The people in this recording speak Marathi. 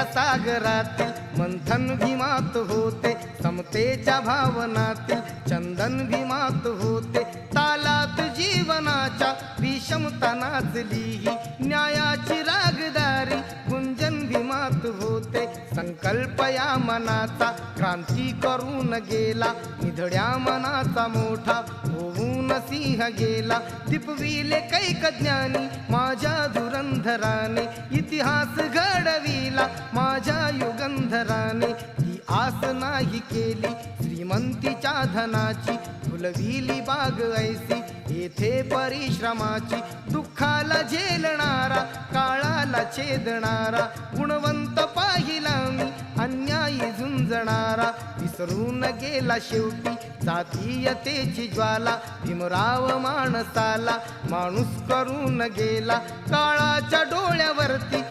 समतेच्या सागरातील मंथन भीमात होते, समतेच्या भावनातील चंदन भीमात होते, तालात जीवनाच्या विषमता नाचली ही न्यायाची रागदारी गुंजन भीमात होते. संकल्प या मनाचा क्रांती करून गेला, निधड्या मनाचा मोठा होऊन सिंह गेला. दिपविले कैक ज्ञानी माझ्या धुरंधराने, इतिहास घडविला माझ्या युगंधराने. ही आस नाही केली श्रीमंतीच्या धनाची, फुलविली बाग ऐसी येथे परिश्रमाची. दुःखाला झेलणारा काळाला छेदणारा, गुणवंत पाहिला मी अन्यायी झुंजणारा. विसरून गेला शेवटी जातीयतेची ज्वाला, भीमराव माणसाला माणूस करून गेला. काळाच्या डोळ्यावरती